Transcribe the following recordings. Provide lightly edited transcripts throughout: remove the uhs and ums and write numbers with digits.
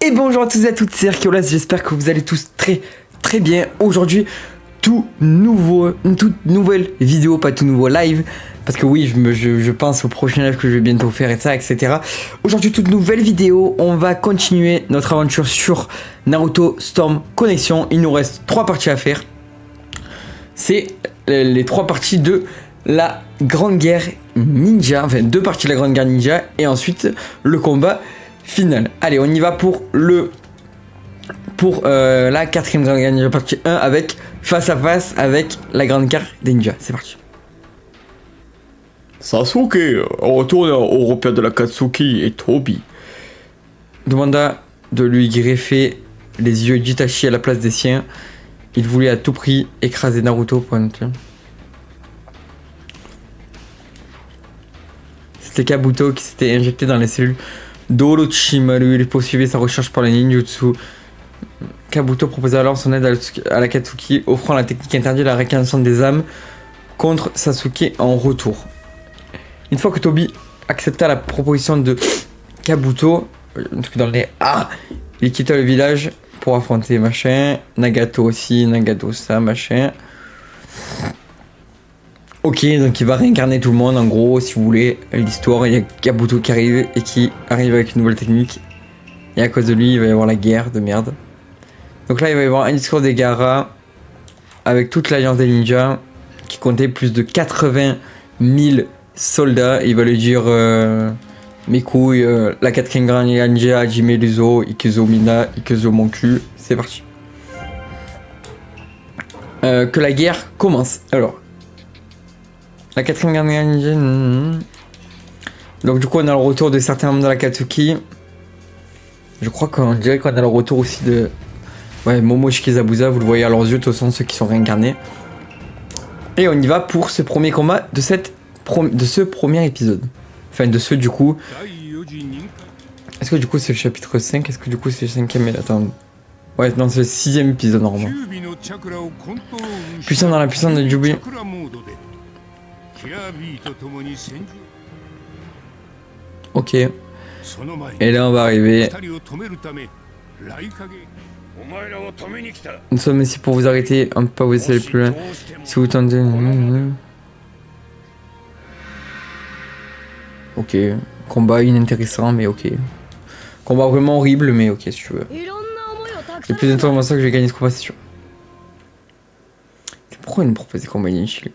Et bonjour à tous et à toutes, c'est Arkeolas, j'espère que vous allez tous très bien. Aujourd'hui, une toute nouvelle vidéo, pas tout nouveau live, parce que oui, je pense au prochain live que je vais bientôt faire et ça, etc. Aujourd'hui, toute nouvelle vidéo, on va continuer notre aventure sur Naruto Storm Connection. Il nous reste 3 parties à faire. C'est les 3 parties de la Grande Guerre Ninja, enfin 2 parties de la Grande Guerre Ninja, et ensuite le combat final. Allez, on y va pour la 4ème Grande Guerre Ninja partie 1 avec face à face avec la Grande Guerre des Ninjas. C'est parti. Sasuke retourne au repère de l'Akatsuki et Tobi Demanda de lui greffer les yeux d'Itachi à la place des siens. Il voulait à tout prix écraser Naruto pour un truc. C'était Kabuto qui s'était injecté dans les cellules d'Orochimaru. Il poursuivait sa recherche par les ninjutsu. Kabuto proposait alors son aide à l'Akatsuki, offrant la technique interdite de la réincarnation des âmes contre Sasuke en retour. Une fois que Tobi accepta la proposition de Kabuto, un truc dans le nez, il quitta le village pour affronter machin, Nagato aussi, Nagato ça, machin. Ok, donc il va réincarner tout le monde en gros, si vous voulez, l'histoire, il y a Kabuto qui arrive et qui arrive avec une nouvelle technique. Et à cause de lui, il va y avoir la guerre de merde. Donc là, il va y avoir un discours des Gaara avec toute l'alliance des ninjas qui comptait plus de 80 000 soldats. Et il va lui dire mes couilles, la 4ème Grande Guerre Ninja, Hajime Luzo, Ikuzo Mina, Ikuzo mon cul. C'est parti. Que la guerre commence. Alors, la 4ème Grande Guerre Ninja. Donc du coup, on a le retour de certains membres de l'Akatsuki. Je crois qu'on dirait qu'on a le retour aussi de... Ouais, Momoshiki Zabuza, vous le voyez à leurs yeux, de toute façon, ceux qui sont réincarnés. Et on y va pour ce premier combat de ce premier épisode. Enfin, de ce du coup... Est-ce que du coup c'est le chapitre 5? Est-ce que du coup c'est le 5ème? Attends... Ouais, non, c'est le 6ème épisode normalement. Puissant dans la puissance de Jubi. Ok. Et là on va arriver. Nous sommes ici pour vous arrêter, on ne peut pas vous laisser aller plus loin. Si vous tentez... Ok. Combat inintéressant mais ok. Combat vraiment horrible mais ok si tu veux. C'est plus d'informations que je vais gagner ce combat, c'est sûr. Pourquoi il me propose des combats inutiles?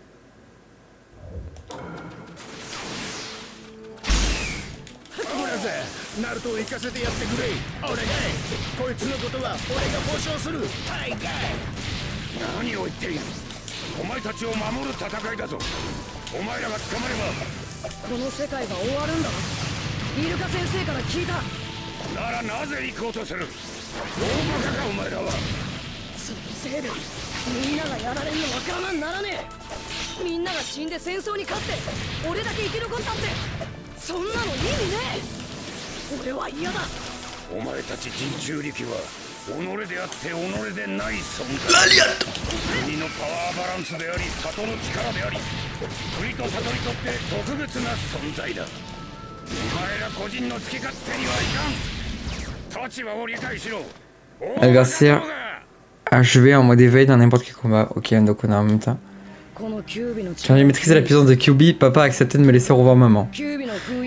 Adversaire achevé en mode éveil dans n'importe quel combat. Ok, donc on a en même temps. Quand j'ai maîtrisé la puissance de Kyuubi, papa a accepté de me laisser revoir maman.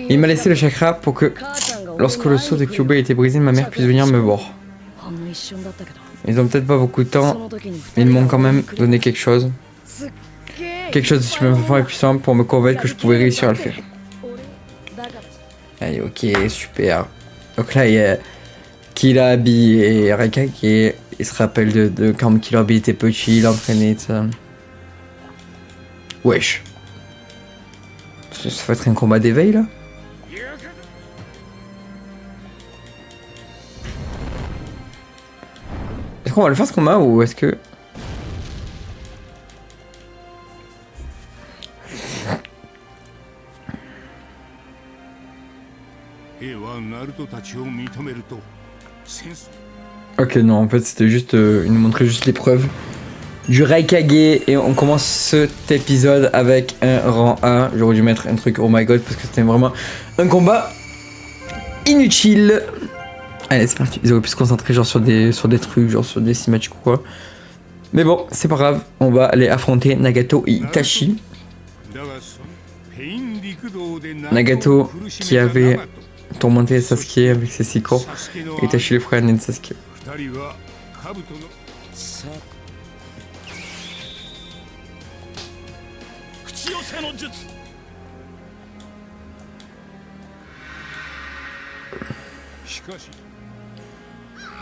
Il m'a laissé le chakra pour que, lorsque le sceau de Kyuubi a été brisé, ma mère puisse venir me voir. Ils ont peut-être pas beaucoup de temps, mais ils m'ont quand même donné quelque chose. Quelque chose de super fort et puissant pour me convaincre que je pouvais réussir à le faire. Allez, ok, super. Donc là, il y a Kilabi et Raikage. Ils se rappellent de quand Kilabi était petit, il entraînait, ça. Wesh. Ça va être un combat d'éveil là? Est-ce qu'on va le faire ce combat ou est-ce que... Ok, non, en fait c'était juste... il nous montrait juste l'épreuve du Raikage et on commence cet épisode avec un rang A. J'aurais dû mettre un truc oh my god parce que c'était vraiment un combat inutile. Allez, c'est parti. Ils auraient pu se concentrer genre sur des trucs, genre sur des cinématiques ou quoi. Mais bon, c'est pas grave. On va aller affronter Nagato et Itachi. Nagato qui avait tourmenté Sasuke avec ses 6 corps. Et Itachi le frère aîné de Sasuke.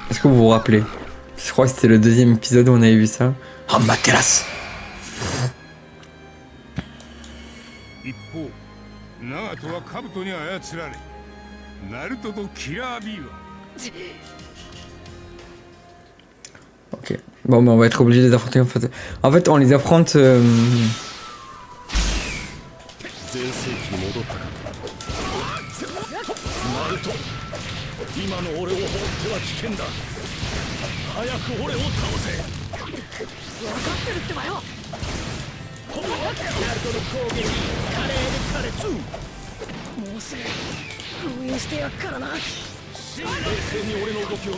Est-ce que vous vous rappelez? Je crois que c'était le 2e épisode où on avait vu ça. Amaterasu. Ok. Bon, mais on va être obligé de les affronter en fait. En fait, on les affronte.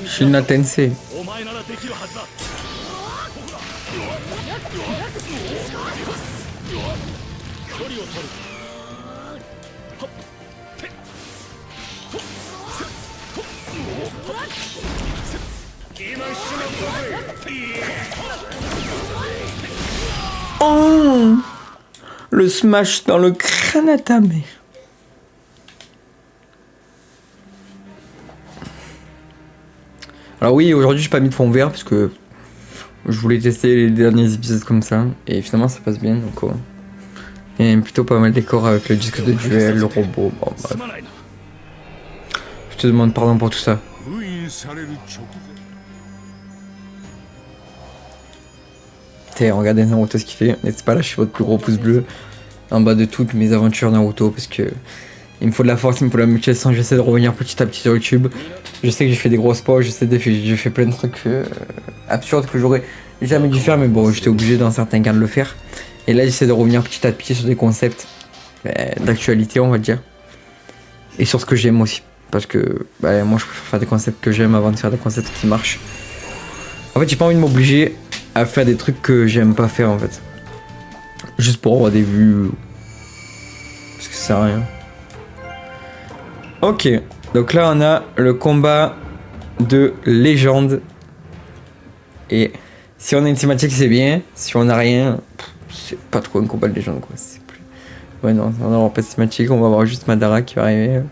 Shinna Tensei. Oh, le smash dans le crâne Atame. Alors oui, aujourd'hui j'ai pas mis de fond vert parce que je voulais tester les derniers épisodes comme ça et finalement ça passe bien donc et plutôt pas mal de décors avec le disque de duel, le robot, bon bref. Je te demande pardon pour tout ça. Regardez Naruto ce qu'il fait, n'hésitez pas à lâcher votre plus gros pouce bleu en bas de toutes mes aventures Naruto parce que il me faut de la force, il me faut de la motivation, j'essaie de revenir petit à petit sur YouTube. Je sais que j'ai fait des grosses pauses, j'ai fait plein de trucs absurdes que j'aurais jamais dû faire mais bon j'étais obligé dans certains cas de le faire. Et là j'essaie de revenir petit à petit sur des concepts d'actualité on va dire. Et sur ce que j'aime aussi. Parce que moi je préfère faire des concepts que j'aime avant de faire des concepts qui marchent. En fait j'ai pas envie de m'obliger à faire des trucs que j'aime pas faire en fait. Juste pour avoir des vues. Parce que ça sert à rien. Ok, donc là on a le combat de légende. Et si on a une cinématique c'est bien, si on a rien, c'est pas trop un combat de légende quoi. C'est plus... Ouais non, on n'aura pas de cinématique, on va avoir juste Madara qui va arriver.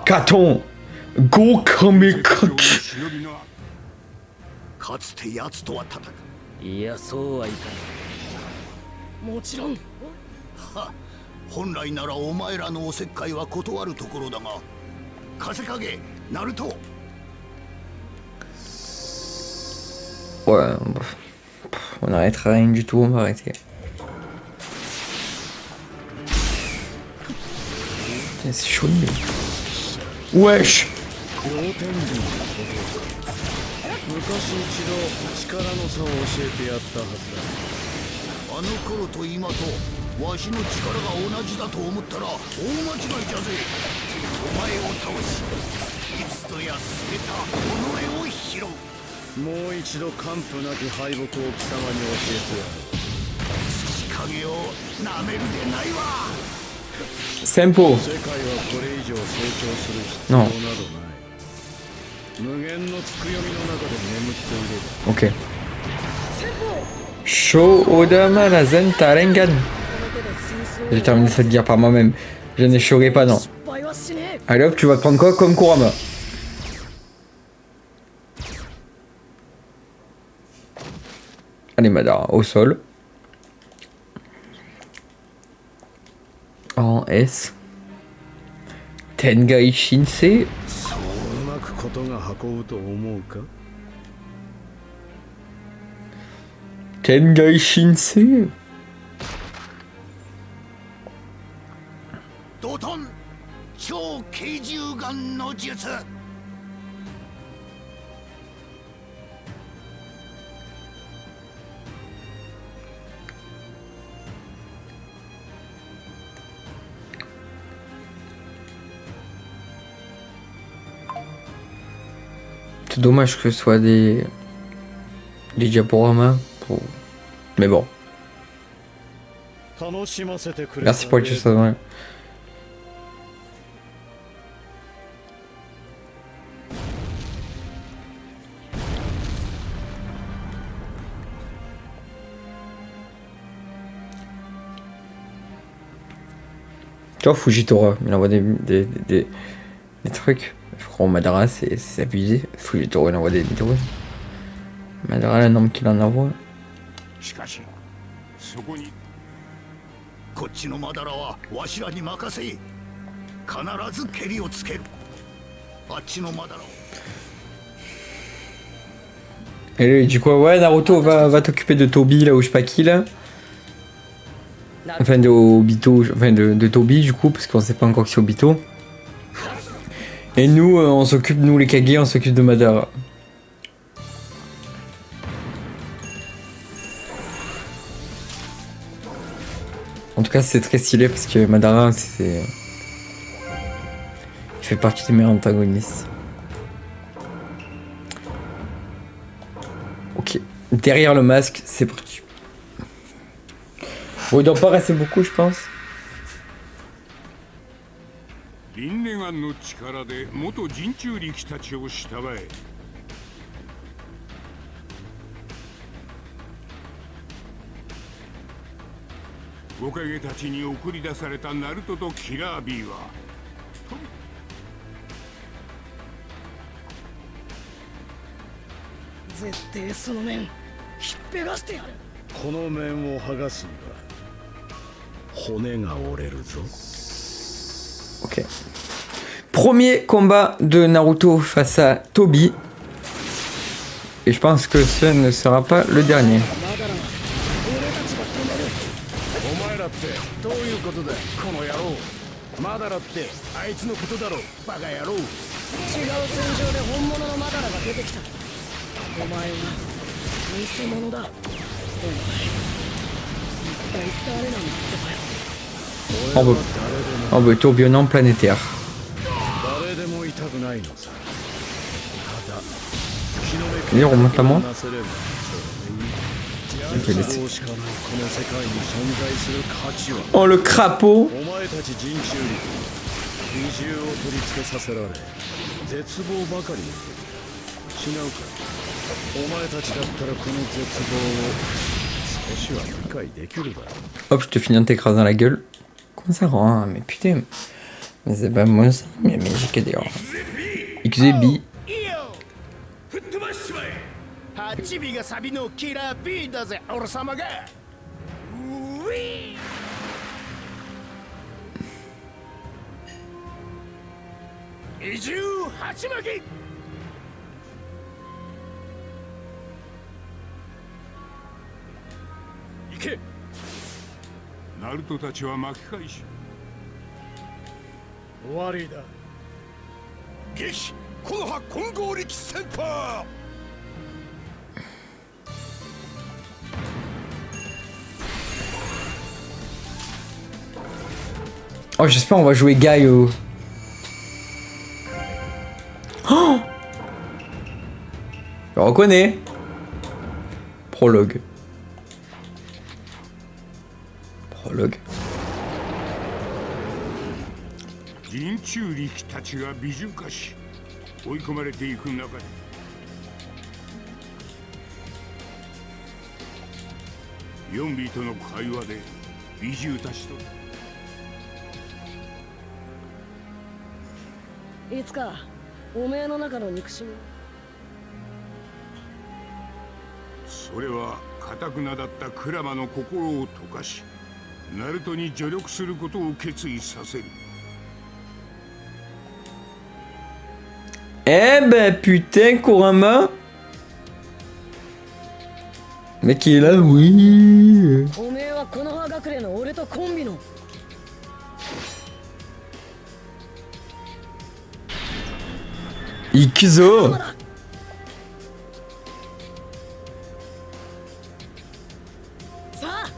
Katon Gokamekachi. かつて奴とは戦う。いや、そうはいかない。もちろん。は、本来ならお前らのおせっかいは断るところだが、風影、ナルト。Ouais, on n'arrêtera rien du tout, on va arrêter. C'est chaud. Wesh. 昔一度力の差を教えてやったはずだ。あの頃と今とわしの力が同じだと思ったら大間違いじゃぜ。お前を倒しいつとや捨てた己を拾う。もう一度完膚なき敗北を貴様に教えてやる。土影をなめるでないわ。Sempo. 世界はこれ以上成長する必要などない。無限のつくよみの中で眠っていれば。 Ok. Shoudama Rasen Tarengan. J'ai terminé cette guerre par moi-même. Je n'échouerai pas, non. Allez hop, tu vas te prendre quoi comme Kurama? Allez, Madara, au sol. En S. Tengai Shinsei. Tengai Shinsei. 怒頓超軽銃眼の術。C'est dommage que ce soit des diaporamas. Mais bon. Merci pour le ça. Ouais. Tu vois, Fujitora, il envoie des trucs. Je crois au Madara, c'est abusé. Fujitora, il envoie des vidéos. Madara, la norme qu'il en envoie. こっちのマダラはわしらに任せ。必ず蹴りをつける。あっちのマダラを。 Et lui, il dit quoi? Ouais, Naruto, va t'occuper de Toby, là, ou je sais pas qui, là. Enfin, de Obito, enfin, de Toby, du coup, parce qu'on sait pas encore que c'est Obito. Et nous, on s'occupe, nous, les Kage, on s'occupe de Madara. En tout cas, c'est très stylé, parce que Madara, c'est... Il fait partie des meilleurs antagonistes. Ok, derrière le masque, c'est parti. Bon, il doit pas rester beaucoup, je pense. Ok. Premier combat de Naruto face à Toby. Et je pense que ce ne sera pas le dernier. On veut tourbillonnant planétaire. Il remonte la main. Oh, le crapaud. Hop, je te finis en t'écrasant la gueule. Comment ça rend, hein? Mais putain. Mais c'est pas moi ça. Mais j'ai que des Xebi. Naruto たちは巻き返し終わりだ激木の葉混合力センター Oh, j'espère on va jouer Guy au... Oh, je le reconnais. Prologue. Prologue. 人中力たちが美獣化し追い込まれていく中でヨンビとの会話で美獣たちといつかおめえの中の憎しみそれは堅くなだったクラマの心を溶かしナルトに助力することを決意させる Eh ben putain, Kurama. Mec il est là, oui. 行くぞ。さあ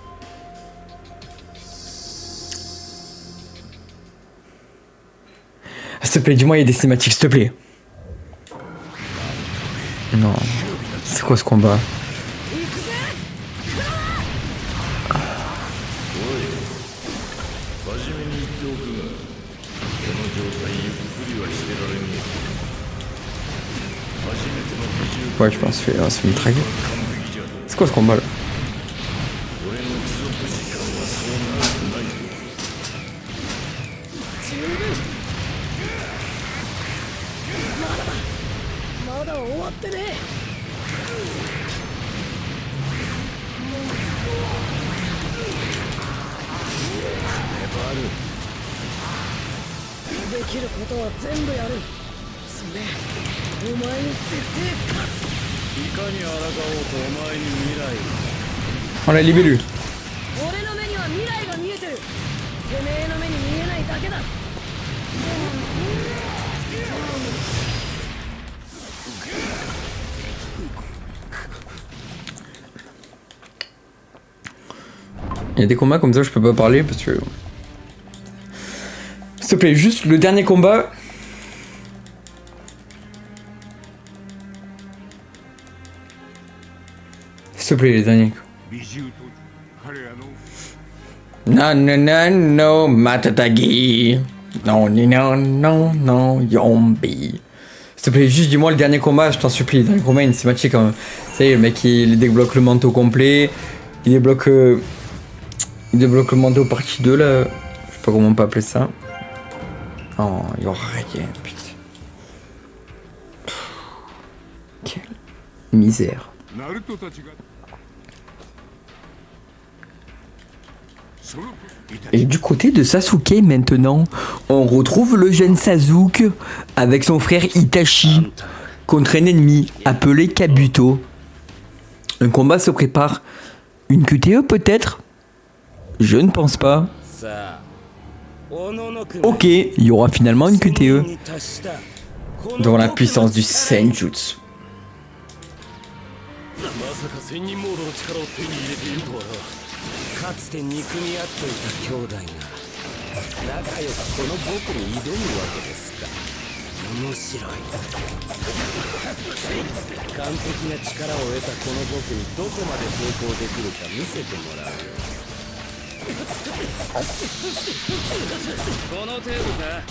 S'il te plaît, dis-moi, il y a des cinématiques, s'il te plaît. Non. C'est quoi ce combat? 行くぜ初めに言っておくがこの状態ゆっくりはしてられねえ初めての美獣 Ouais, je pense que on se fait mitrailler. 完璧じゃ C'est quoi ce combat là? 俺の持続時間はそう長くない十分まだ終わってねできることは全部やるそれお前に絶対勝ついかに抗おうとお前に未来 On a libellé. 俺の目には未来が見えてるてめえの目に見えないだけだ Il y a des combats comme ça, je peux pas parler parce que. S'il te plaît, juste le dernier combat. S'il te plaît, les derniers. 美獣と彼らの Non, non, non, non, Matatagi. Non, non, non, non, Yombi. S'il te plaît, juste dis-moi le dernier combat, je t'en supplie. Le dernier combat, il y a une cinématique quand même. Ça y est, le mec, il débloque le manteau complet. Il débloque le manteau partie 2 là. Je sais pas comment on peut appeler ça. Oh, il y aura rien, putain. Quelle misère. ナルトたちがそのいた Et du côté de Sasuke maintenant, on retrouve le jeune Sasuke avec son frère Itachi contre un ennemi appelé Kabuto. Un combat se prépare. Une QTE peut-être? Je ne pense pas. Ok, il y aura finalement une QTE devant la puissance du Senjutsu. まさか千人モードの力を手に入れているとはなかつて憎み合っていた兄弟が仲良くこの僕に挑むわけですか面白い完璧な力を得たこの僕にどこまで抵抗できるか見せてもらうよこの程度か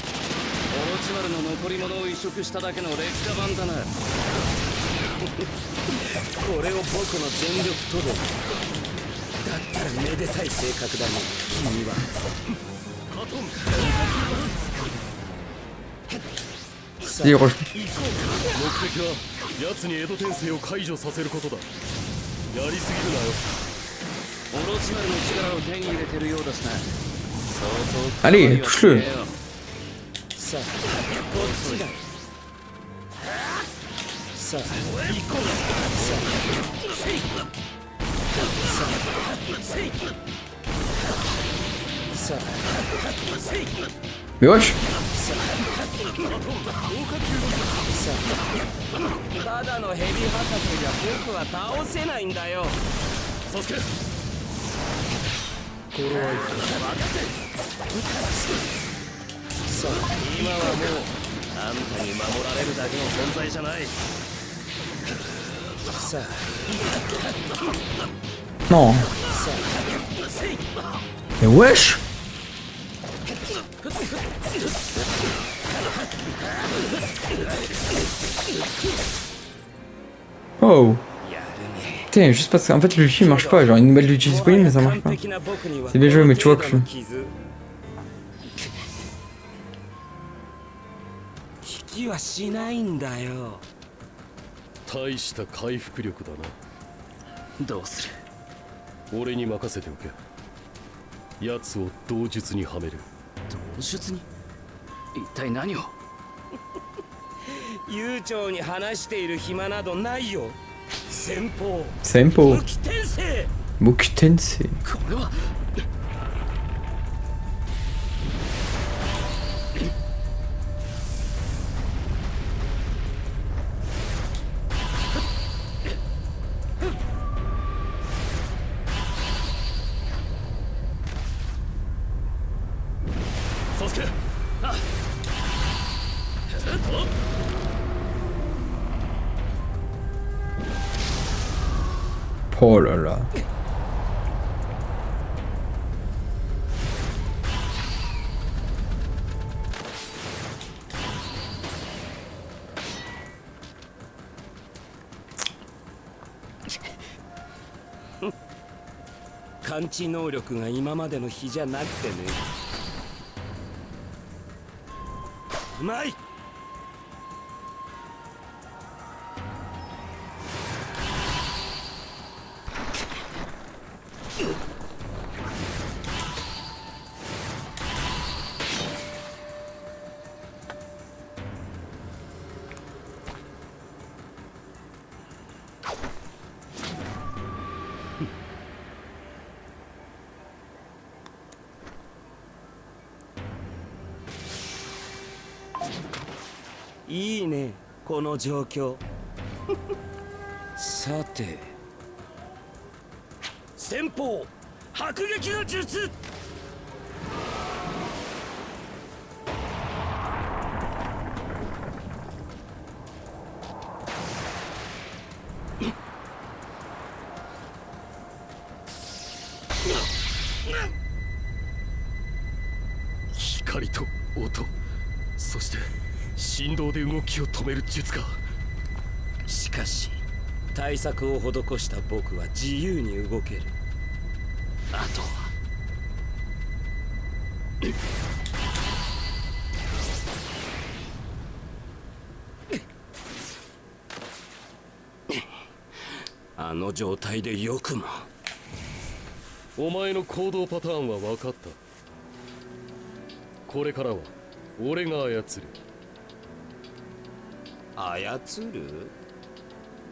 オロチマルの残り物を移植しただけの劣化版だなこれを僕の全力とでだったらめでたい性格だね君はカトン Dis, Roche. 目的は奴に江戸転生を解除させることだやりすぎるなよオロチマルの力を手に入れてるようだしなそうそう Allez, touche-le. さあこっちださあ行こうさあせいさあせいさあせい Mais wesh. ただのヘビ博士じゃ僕は倒せないんだよサスケ頃合い分かってさあ今はもうあんたに守られるだけの存在じゃないさあ Non. さあせい Mais wesh. Oh. Putain, juste parce qu'en fait le chi marche pas. Genre une nouvelle du chi disponible mais ça marche pas. C'est bien joué mais tu vois que... 引きはしないんだよ大した回復力だなどうする俺に任せておけ奴を道術にはめる道術に一体何を悠長に話している暇などないよ先方 Senpo. 無期転生 Mokutensei. これはサスケ。Oh là là. Mmh. 感知能力が今までの比じゃなくてね。うまい。いいね、この状況。さて、先方迫撃の術。光と音、そして振動で動きを止める術か。しかし対策を施した僕は自由に動ける。あとはあの状態でよくも。お前の行動パターンは分かった。これからは俺が操る。操る？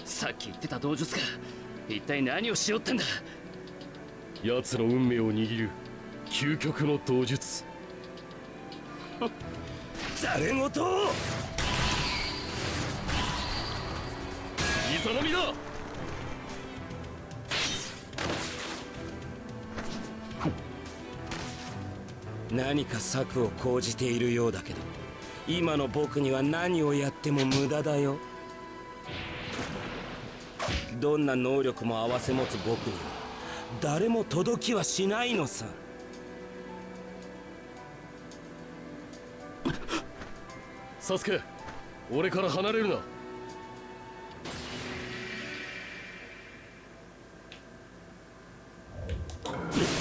さっき言ってた道術が一体何をしようってんだ。奴の運命を握る究極の道術。ざれ言。イザナミだ。何か策を講じているようだけど、今の僕には何をやっても無駄だよ。どんな能力も併せ持つ僕には誰も届きはしないのさ。サスケ、俺から離れるな。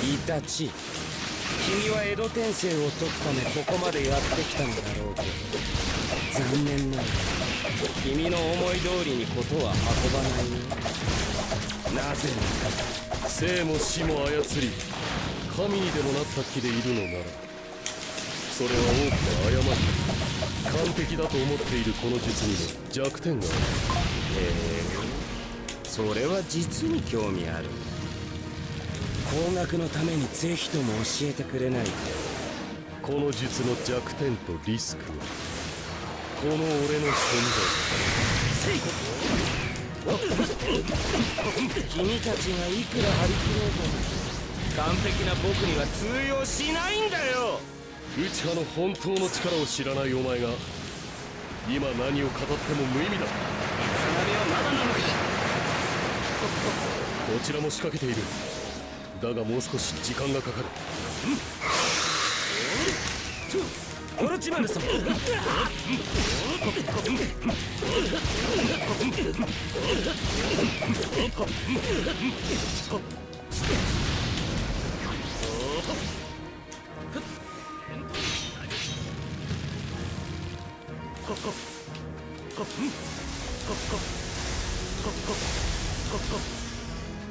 イタチ、君は江戸天聖を解くためここまでやってきたのだろうけど、残念ながら君の思い通りにことは運ばないよ。なぜなら生も死も操り神にでもなった気でいるのなら、それは大きな誤り。完璧だと思っているこの術にも弱点がある。それは実に興味ある。工学のためにぜひとも教えてくれないか。この術の弱点とリスクはこの俺の存在。君たちがいくら張り切ろうとも完璧な僕には通用しないんだよ。内派の本当の力を知らないお前が今何を語っても無意味だ。つなげはまだなのか。こちらも仕掛けている。だがもう少し時間がかかる。オロチマル様。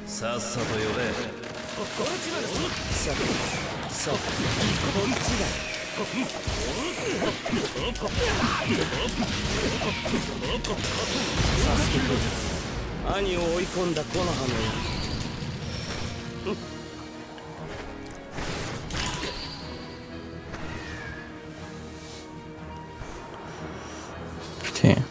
さっさと呼べ。オロチマル様。そう、こっちだ。サスケと兄を追い込んだ木の葉のように。Putain.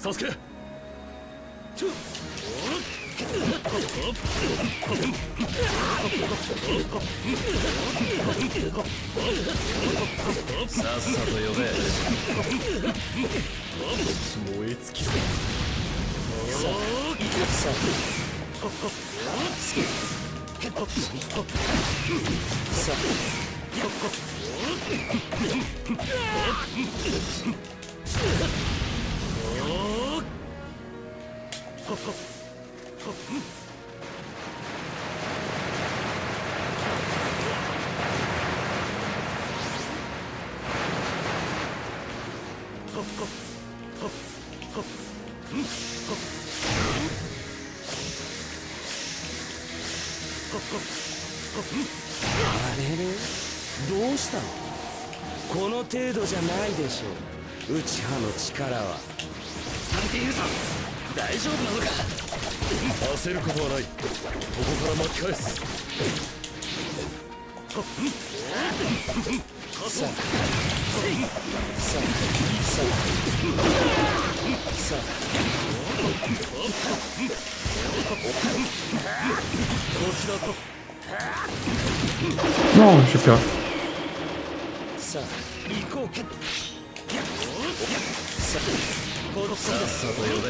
サスケ。さっさと呼べ。燃え尽きろ。あれれ、どうしたの？この程度じゃないでしょう、内派の力は。されているぞ。大丈夫なのか？焦ることはない。ここから巻き返す。さあこちらと。 Non, j'ai peur. さあ行こうか。さっさと呼べ。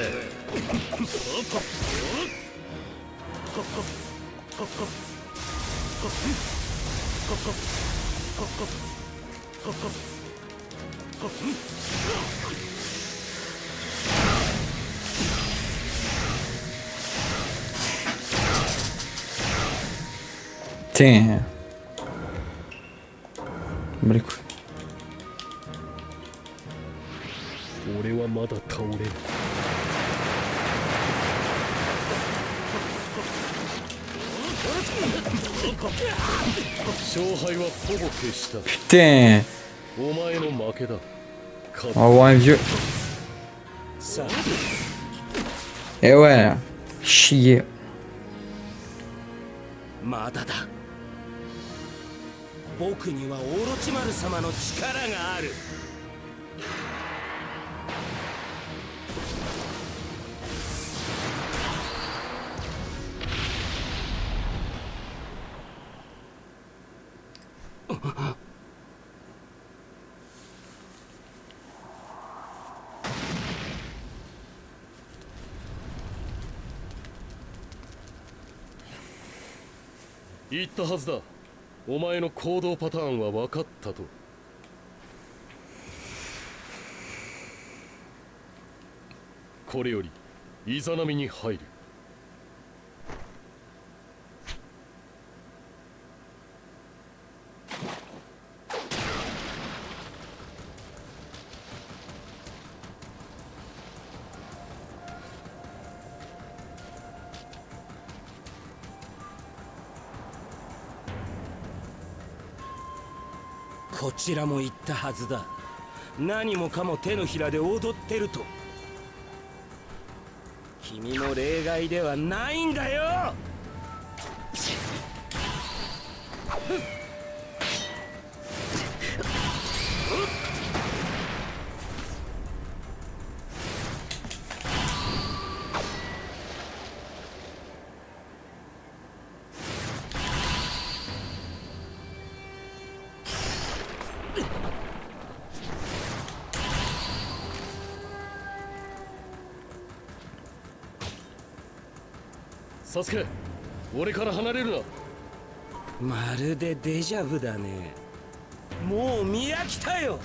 Tiens. Bah les couilles. 俺はまだ倒れん。勝敗はほぼ決した。 Putain. お前の負けだ。 On va voir un vieux. さあ Eh ouais. Chier. まだだ。僕にはオロチマル様の力がある。言ったはずだ。お前の行動パターンは分かったと。これよりイザナミに入る。こちらも言ったはずだ。何もかも手のひらで踊ってると。君も例外ではないんだよ。サスケ、俺から離れるな。まるでデジャブだね。もう見飽きたよ。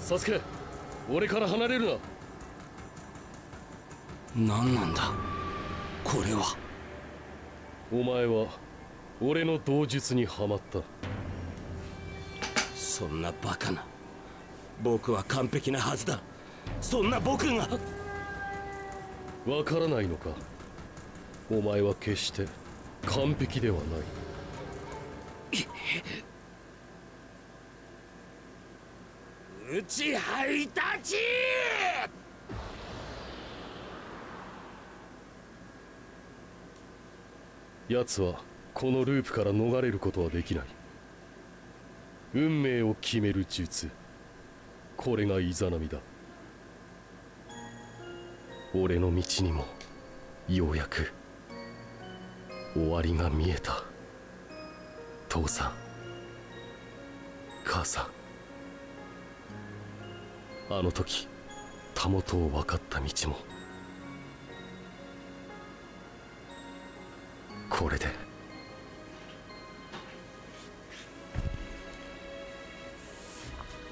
サスケ、俺から離れるな。何なんだこれは。お前は俺の道術にはまった。そんなバカな。僕は完璧なはずだ。そんな僕が。わからないのか。お前は決して完璧ではない。内配たち。奴はこのループから逃れることはできない。運命を決める術、これがイザナミだ。俺の道にもようやく終わりが見えた。父さん、母さん、あの時たもとを分かった道もこれで。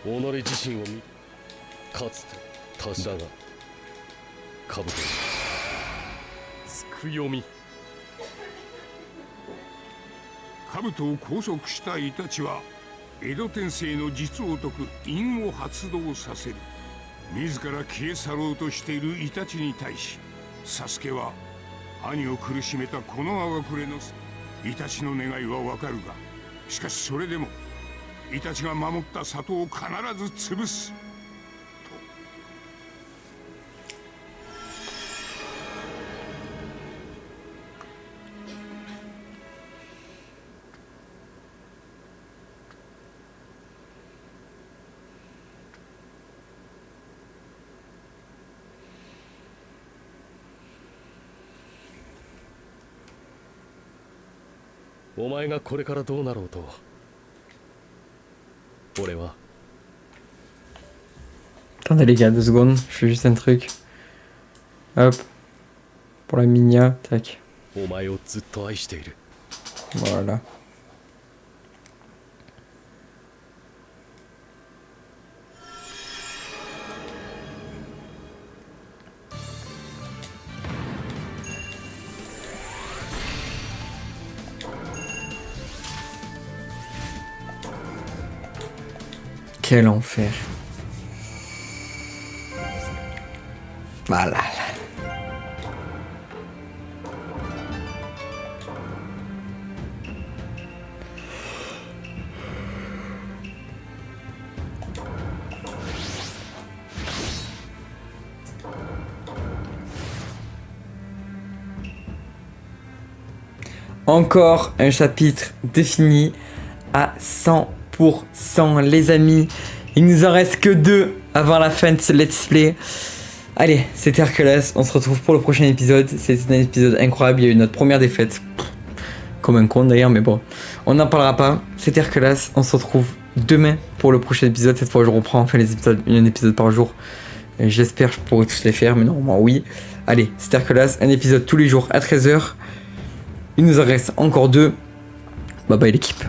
己自身を見、かつて確だが兜につくよみ。兜を拘束したイタチは江戸天聖の実を解く印を発動させる。自ら消え去ろうとしているイタチに対し、サスケは兄を苦しめたこのあがくれのイタチの願いはわかるが、しかしそれでもイタチが守った里を必ず潰すと。お前がこれからどうなろうと、俺は。 Attendez les gars, 2 secondes, je fais juste un truc. Hop. Pour la minia, tac. お前をずっと愛している。 Voilà. Quel enfer. Voilà. Encore un chapitre défini à 100% les amis. Il nous en reste que 2 avant la fin de ce let's play. Allez, c'était Hercules, on se retrouve pour le prochain épisode. C'était un épisode incroyable, il y a eu notre première défaite. Comme un con d'ailleurs, mais bon, on n'en parlera pas. C'était Hercules, on se retrouve demain pour le prochain épisode. Cette fois je reprends enfin les épisodes, un épisode par jour. J'espère que je pourrai tous les faire, mais normalement oui. Allez, c'était Hercules, un épisode tous les jours à 13h. Il nous en reste encore 2. Bye bye l'équipe.